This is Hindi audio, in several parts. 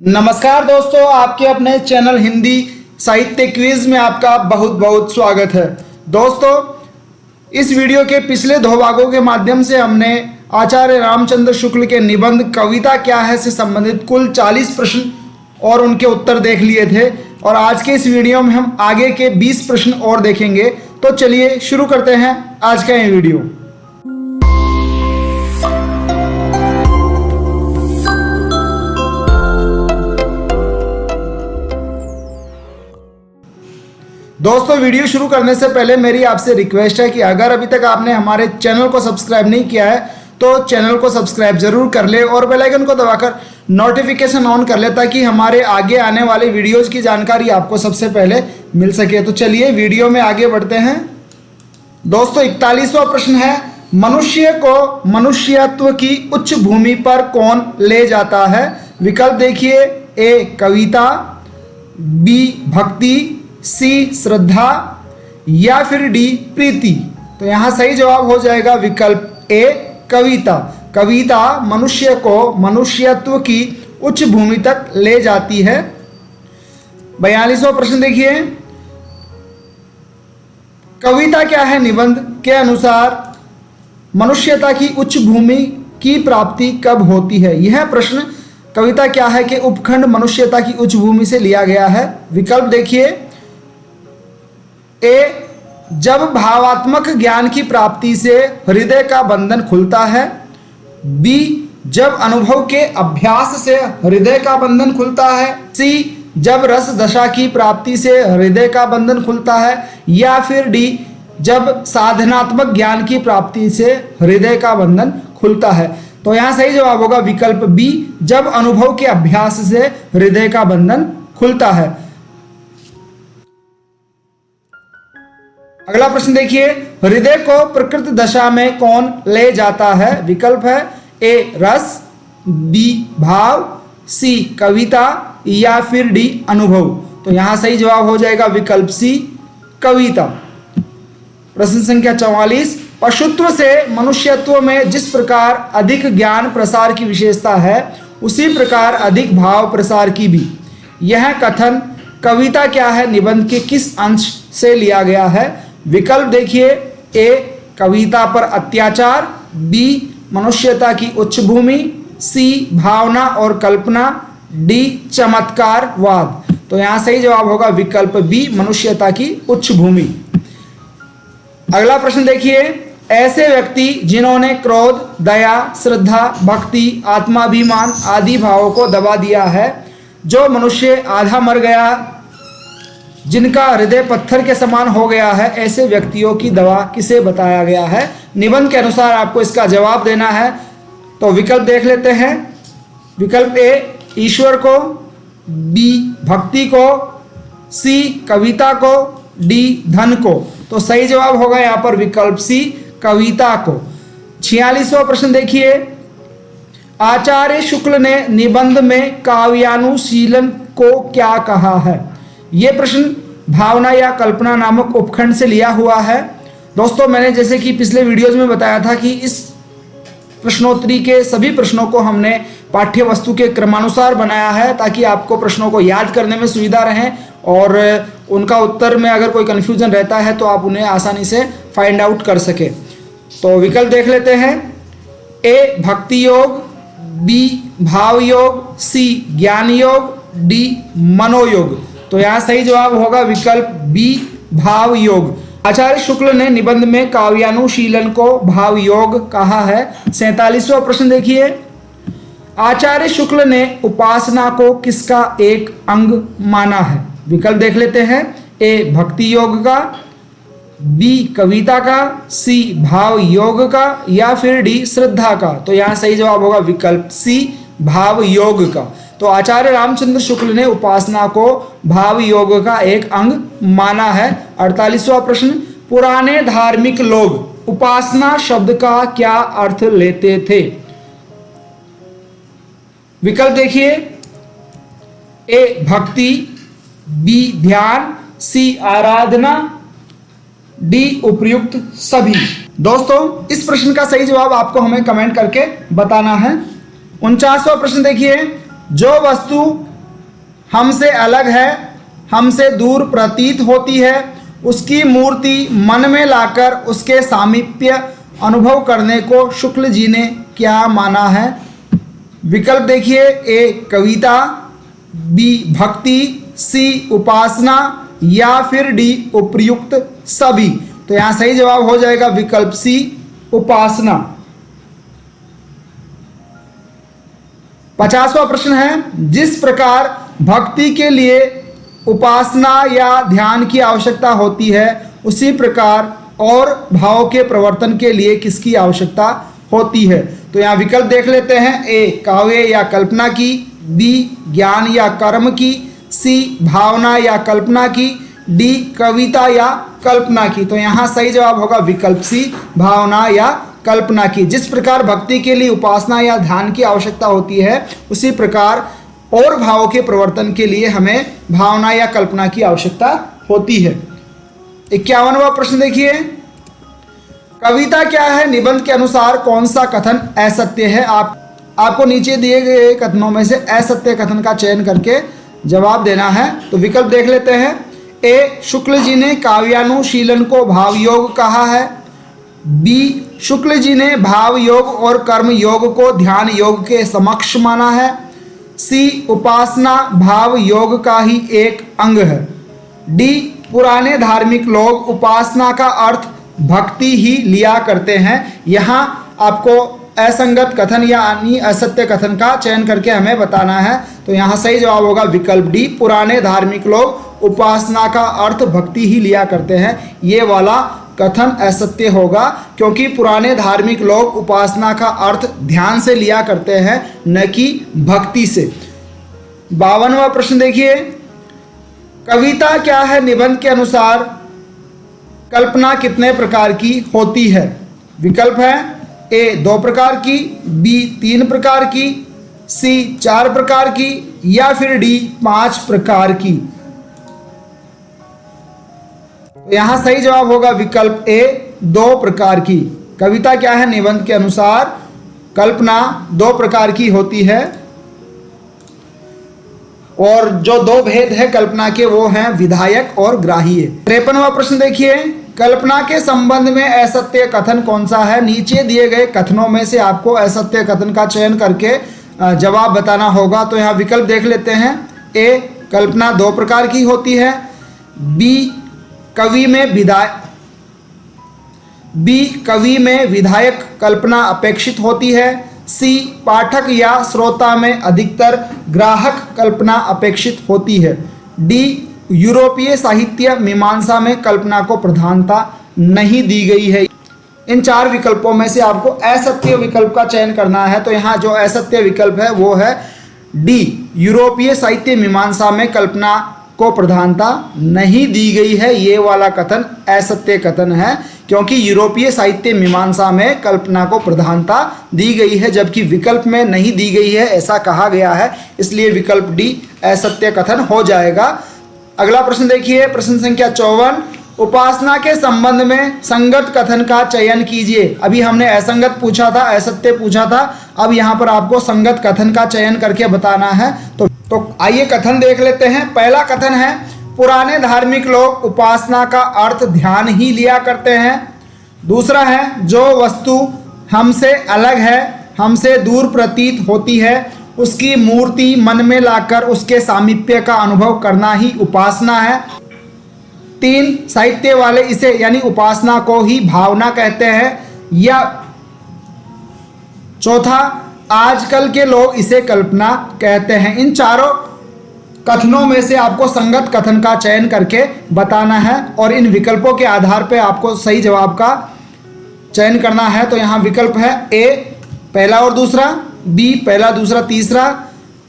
नमस्कार दोस्तों, आपके अपने चैनल हिंदी साहित्य क्विज में आपका बहुत बहुत स्वागत है। दोस्तों, इस वीडियो के पिछले दो भागों के माध्यम से हमने आचार्य रामचंद्र शुक्ल के निबंध कविता क्या है से संबंधित कुल 40 प्रश्न और उनके उत्तर देख लिए थे और आज के इस वीडियो में हम आगे के 20 प्रश्न और देखेंगे। तो चलिए शुरू करते हैं आज का ये वीडियो। दोस्तों, वीडियो शुरू करने से पहले मेरी आपसे रिक्वेस्ट है कि अगर अभी तक आपने हमारे चैनल को सब्सक्राइब नहीं किया है तो चैनल को सब्सक्राइब जरूर कर ले और बेल आइकन को दबाकर नोटिफिकेशन ऑन कर ले ताकि हमारे आगे आने वाले वीडियोज की जानकारी आपको सबसे पहले मिल सके। तो चलिए वीडियो में आगे बढ़ते हैं। दोस्तों, 41वां प्रश्न है, मनुष्य को मनुष्यत्व की उच्च भूमि पर कौन ले जाता है? विकल्प देखिए, ए कविता, बी भक्ति, सी श्रद्धा या फिर डी प्रीति। तो यहाँ सही जवाब हो जाएगा विकल्प ए कविता। कविता मनुष्य को मनुष्यत्व की उच्च भूमि तक ले जाती है। 42वां प्रश्न देखिए, कविता क्या है निबंध के अनुसार मनुष्यता की उच्च भूमि की प्राप्ति कब होती है? यह प्रश्न कविता क्या है के उपखंड मनुष्यता की उच्च भूमि से लिया गया है। विकल्प देखिए, ए जब भावात्मक ज्ञान की प्राप्ति से हृदय का बंधन खुलता है, बी जब अनुभव के अभ्यास से हृदय का बंधन खुलता है, सी जब रस दशा की प्राप्ति से हृदय का बंधन खुलता है या फिर डी जब साधनात्मक ज्ञान की प्राप्ति से हृदय का बंधन खुलता है। तो यहाँ सही जवाब होगा विकल्प बी, जब अनुभव के अभ्यास से हृदय का बंधन खुलता है। अगला प्रश्न देखिए, हृदय को प्रकृति दशा में कौन ले जाता है? विकल्प है, ए रस, बी भाव, सी कविता या फिर डी अनुभव। तो यहां सही जवाब हो जाएगा विकल्प सी कविता। प्रश्न संख्या 44, पशुत्व से मनुष्यत्व में जिस प्रकार अधिक ज्ञान प्रसार की विशेषता है उसी प्रकार अधिक भाव प्रसार की भी। यह कथन कविता क्या है निबंध के किस अंश से लिया गया है? विकल्प देखिए, ए कविता पर अत्याचार, बी मनुष्यता की उच्च भूमि, सी भावना और कल्पना, डी चमत्कारवाद। तो यहां सही जवाब होगा विकल्प बी, मनुष्यता की उच्च भूमि। अगला प्रश्न देखिए, ऐसे व्यक्ति जिन्होंने क्रोध, दया, श्रद्धा, भक्ति, आत्माभिमान आदि भावों को दबा दिया है, जो मनुष्य आधा मर गया, जिनका हृदय पत्थर के समान हो गया है, ऐसे व्यक्तियों की दवा किसे बताया गया है? निबंध के अनुसार आपको इसका जवाब देना है। तो विकल्प देख लेते हैं। विकल्प ए ईश्वर को, बी भक्ति को, सी कविता को, डी धन को। तो सही जवाब होगा यहाँ पर विकल्प सी कविता को। 46वां प्रश्न देखिए, आचार्य शुक्ल ने निबंध में काव्यानुशीलन को क्या कहा है? ये प्रश्न भावना या कल्पना नामक उपखंड से लिया हुआ है। दोस्तों, मैंने जैसे कि पिछले वीडियोज में बताया था कि इस प्रश्नोत्तरी के सभी प्रश्नों को हमने पाठ्य वस्तु के क्रमानुसार बनाया है ताकि आपको प्रश्नों को याद करने में सुविधा रहे और उनका उत्तर में अगर कोई कन्फ्यूजन रहता है तो आप उन्हें आसानी से फाइंड आउट कर सके। तो विकल्प देख लेते हैं, ए भक्ति योग, बी भाव योग, सी ज्ञान योग, डी मनोयोग। तो यहाँ सही जवाब होगा विकल्प बी भाव योग। आचार्य शुक्ल ने निबंध में काव्यानुशीलन को भाव योग कहा है। 47वां प्रश्न देखिए, आचार्य शुक्ल ने उपासना को किसका एक अंग माना है? विकल्प देख लेते हैं, ए भक्ति योग का, बी कविता का, सी भाव योग का या फिर डी श्रद्धा का। तो यहाँ सही जवाब होगा विकल्प सी भाव योग का। तो आचार्य रामचंद्र शुक्ल ने उपासना को भाव योग का एक अंग माना है। 48वां प्रश्न, पुराने धार्मिक लोग उपासना शब्द का क्या अर्थ लेते थे? विकल्प देखिए, ए भक्ति, बी ध्यान, सी आराधना, डी उपर्युक्त सभी। दोस्तों, इस प्रश्न का सही जवाब आपको हमें कमेंट करके बताना है। 49वां प्रश्न देखिए, जो वस्तु हमसे अलग है, हमसे दूर प्रतीत होती है, उसकी मूर्ति मन में लाकर उसके सामीप्य अनुभव करने को शुक्ल जी ने क्या माना है? विकल्प देखिए, ए कविता, बी भक्ति, सी उपासना या फिर डी उपर्युक्त सभी। तो यहाँ सही जवाब हो जाएगा विकल्प सी उपासना। 50वां प्रश्न है, जिस प्रकार भक्ति के लिए उपासना या ध्यान की आवश्यकता होती है उसी प्रकार और भाव के प्रवर्तन के लिए किसकी आवश्यकता होती है? तो यहाँ विकल्प देख लेते हैं, ए काव्य या कल्पना की, बी ज्ञान या कर्म की, सी भावना या कल्पना की, डी कविता या कल्पना की। तो यहाँ सही जवाब होगा विकल्प सी भावना या कल्पना की। जिस प्रकार भक्ति के लिए उपासना या ध्यान की आवश्यकता होती है उसी प्रकार और भाव के प्रवर्तन के लिए हमें भावना या कल्पना की आवश्यकता होती है। 51वां प्रश्न देखिए, कविता क्या है? निबंध के अनुसार कौन सा कथन असत्य है? आपको नीचे दिए गए कथनों में से असत्य कथन का चयन करके जवाब देना है। तो विकल्प देख लेते हैं, ए शुक्ल जी ने काव्यानुशीलन को भाव योग कहा है, बी शुक्ल जी ने भाव योग और कर्म योग को ध्यान योग के समक्ष माना है, सी उपासना भाव योग का ही एक अंग है, डी पुराने धार्मिक लोग उपासना का अर्थ भक्ति ही लिया करते हैं। यहाँ आपको असंगत कथन यानी असत्य कथन का चयन करके हमें बताना है। तो यहाँ सही जवाब होगा विकल्प डी, पुराने धार्मिक लोग उपासना का अर्थ भक्ति ही लिया करते हैं। ये वाला कथन असत्य होगा क्योंकि पुराने धार्मिक लोग उपासना का अर्थ ध्यान से लिया करते हैं, न कि भक्ति से। 52वां प्रश्न देखिए, कविता क्या है? निबंध के अनुसार कल्पना कितने प्रकार की होती है? विकल्प है, ए 2 प्रकार की, बी 3 प्रकार की, सी 4 प्रकार की या फिर डी 5 प्रकार की। यहाँ सही जवाब होगा विकल्प ए 2 प्रकार की। कविता क्या है? निबंध के अनुसार कल्पना 2 प्रकार की होती है और जो 2 भेद है कल्पना के वो हैं विधायक और ग्राह्य। 53वां प्रश्न देखिए, कल्पना के संबंध में असत्य कथन कौन सा है? नीचे दिए गए कथनों में से आपको असत्य कथन का चयन करके जवाब बताना होगा। तो यहाँ विकल्प देख लेते हैं, ए कल्पना 2 प्रकार की होती है, बी कवि में विधायक कल्पना अपेक्षित होती है, सी पाठक या श्रोता में अधिकतर ग्राहक कल्पना अपेक्षित होती है, डी यूरोपीय साहित्य मीमांसा में कल्पना को प्रधानता नहीं दी गई है। इन 4 विकल्पों में से आपको असत्य विकल्प का चयन करना है। तो यहाँ जो असत्य विकल्प है वो है डी, यूरोपीय साहित्य मीमांसा में कल्पना को प्रधानता नहीं दी गई है। ये वाला कथन असत्य कथन है क्योंकि यूरोपीय साहित्य मीमांसा में कल्पना को प्रधानता दी गई है जबकि विकल्प में नहीं दी गई है, ऐसा कहा गया है। इसलिए विकल्प डी असत्य कथन हो जाएगा। अगला प्रश्न देखिए, प्रश्न संख्या 54, उपासना के संबंध में संगत कथन का चयन कीजिए। अभी हमने असंगत पूछा था, असत्य पूछा था, अब यहाँ पर आपको संगत कथन का चयन करके बताना है। तो आइए कथन देख लेते हैं। पहला कथन है, पुराने धार्मिक लोग उपासना का अर्थ ध्यान ही लिया करते हैं। दूसरा है, जो वस्तु हमसे अलग है, हमसे दूर प्रतीत होती है, उसकी मूर्ति मन में लाकर उसके सामीप्य का अनुभव करना ही उपासना है। 3, साहित्य वाले इसे यानी उपासना को ही भावना कहते हैं। या चौथा, आजकल के लोग इसे कल्पना कहते हैं। इन चारों कथनों में से आपको संगत कथन का चयन करके बताना है और इन विकल्पों के आधार पर आपको सही जवाब का चयन करना है। तो यहाँ विकल्प है, ए पहला और दूसरा, बी पहला दूसरा तीसरा,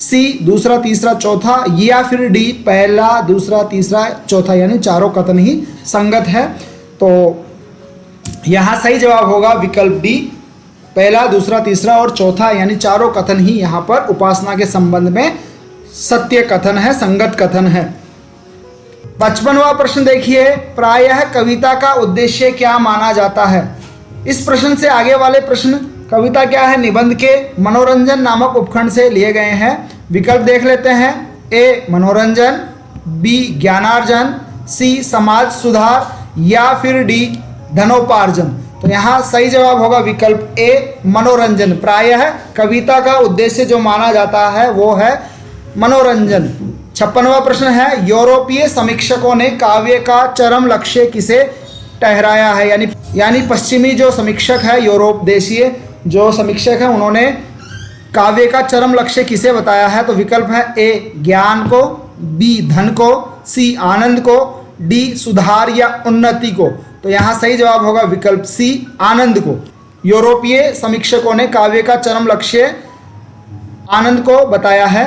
सी दूसरा तीसरा चौथा या फिर डी पहला दूसरा तीसरा चौथा, यानी चारों कथन ही संगत है। तो यहाँ सही जवाब होगा विकल्प डी, पहला दूसरा तीसरा और चौथा यानी चारों कथन ही यहाँ पर उपासना के संबंध में सत्य कथन है, संगत कथन है। 55वां प्रश्न देखिए, प्रायः कविता का उद्देश्य क्या माना जाता है? इस प्रश्न से आगे वाले प्रश्न कविता क्या है निबंध के मनोरंजन नामक उपखंड से लिए गए हैं। विकल्प देख लेते हैं, ए मनोरंजन, बी ज्ञानार्जन, सी समाज सुधार या फिर डी धनोपार्जन। तो यहाँ सही जवाब होगा विकल्प ए मनोरंजन। प्रायः कविता का उद्देश्य जो माना जाता है वो है मनोरंजन। 56वां प्रश्न है, यूरोपीय समीक्षकों ने काव्य का चरम लक्ष्य किसे ठहराया है? यानी पश्चिमी जो समीक्षक है, यूरोप देशीय जो समीक्षक है, उन्होंने काव्य का चरम लक्ष्य किसे बताया है? तो विकल्प है ए ज्ञान को, बी धन को, सी आनंद को, डी सुधार या उन्नति को। तो यहाँ सही जवाब होगा विकल्प सी आनंद को। यूरोपीय समीक्षकों ने काव्य का चरम लक्ष्य आनंद को बताया है।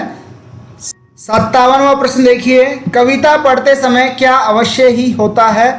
57वां प्रश्न देखिए, कविता पढ़ते समय क्या अवश्य ही होता है?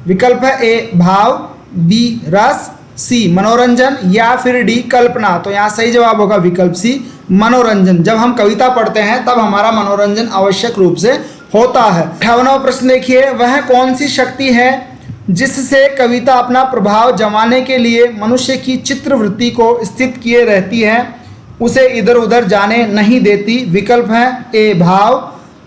विकल्प है ए भाव, बी रस, सी मनोरंजन या फिर डी कल्पना। तो यहाँ सही जवाब होगा विकल्प सी मनोरंजन। जब हम कविता पढ़ते हैं तब हमारा मनोरंजन आवश्यक रूप से होता है। 58वां प्रश्न देखिए, वह कौन सी शक्ति है जिससे कविता अपना प्रभाव जमाने के लिए मनुष्य की चित्रवृत्ति को स्थित किए रहती है, उसे इधर उधर जाने नहीं देती? विकल्प है ए भाव,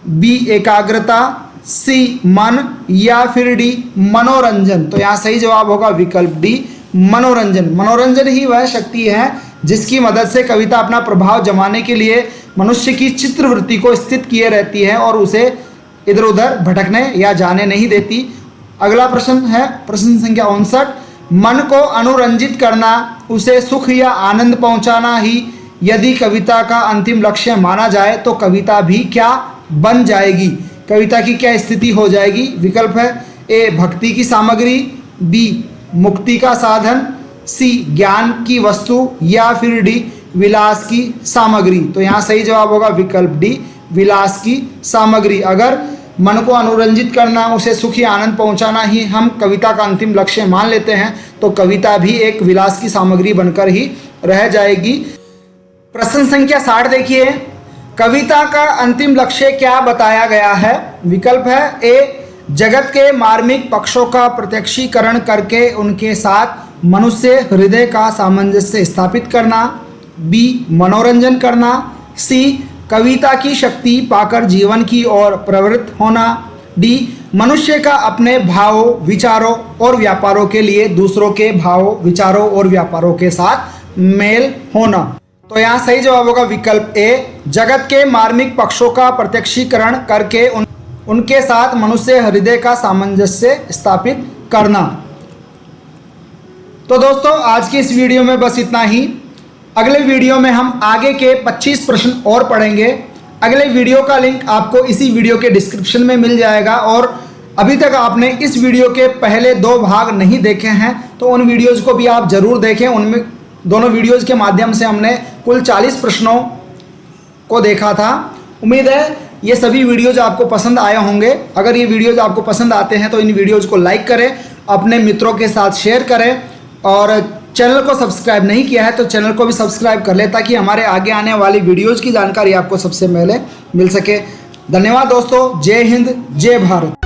बी एकाग्रता, सी मन या फिर डी मनोरंजन। तो यहाँ सही जवाब होगा विकल्प डी मनोरंजन। मनोरंजन ही वह शक्ति है जिसकी मदद से कविता अपना प्रभाव जमाने के लिए मनुष्य की चित्रवृत्ति को स्थित किए रहती है और उसे इधर उधर भटकने या जाने नहीं देती। अगला प्रश्न है प्रश्न संख्या 59, मन को अनुरंजित करना, उसे सुख या आनंद पहुंचाना ही यदि कविता का अंतिम लक्ष्य माना जाए तो कविता भी क्या बन जाएगी? कविता की क्या स्थिति हो जाएगी? विकल्प है ए भक्ति की सामग्री, बी मुक्ति का साधन, सी ज्ञान की वस्तु या फिर डी विलास की सामग्री। तो यहाँ सही जवाब होगा विकल्प डी विलास की सामग्री। अगर मन को अनुरंजित करना, उसे सुख या आनंद पहुंचाना ही हम कविता का अंतिम लक्ष्य मान लेते हैं तो कविता भी एक विलास की सामग्री बनकर ही रह जाएगी। प्रश्न संख्या 60 देखिए, कविता का अंतिम लक्ष्य क्या बताया गया है? विकल्प है ए जगत के मार्मिक पक्षों का प्रत्यक्षीकरण करके उनके साथ मनुष्य हृदय का सामंजस्य स्थापित करना, बी मनोरंजन करना, सी कविता की शक्ति पाकर जीवन की ओर प्रवृत्त होना, डी मनुष्य का अपने भावों विचारों और व्यापारों के लिए दूसरों के भावों विचारों और व्यापारों के साथ मेल होना। तो यहाँ सही जवाब होगा विकल्प ए जगत के मार्मिक पक्षों का प्रत्यक्षीकरण करके उनके साथ मनुष्य हृदय का सामंजस्य स्थापित करना। तो दोस्तों आज की इस वीडियो में बस इतना ही। अगले वीडियो में हम आगे के 25 प्रश्न और पढ़ेंगे। अगले वीडियो का लिंक आपको इसी वीडियो के डिस्क्रिप्शन में मिल जाएगा और अभी तक आपने इस वीडियो के पहले 2 भाग नहीं देखे हैं तो उन वीडियोज़ को भी आप ज़रूर देखें। उनमें दोनों वीडियोज़ के माध्यम से हमने कुल 40 प्रश्नों को देखा था। उम्मीद है ये सभी वीडियोज़ आपको पसंद आए होंगे। अगर ये वीडियोज़ आपको पसंद आते हैं तो इन वीडियोज़ को लाइक करें, अपने मित्रों के साथ शेयर करें और चैनल को सब्सक्राइब नहीं किया है तो चैनल को भी सब्सक्राइब कर ले ताकि हमारे आगे आने वाली वीडियोज़ की जानकारी आपको सबसे पहले मिल सके। धन्यवाद दोस्तों। जय हिंद, जय भारत।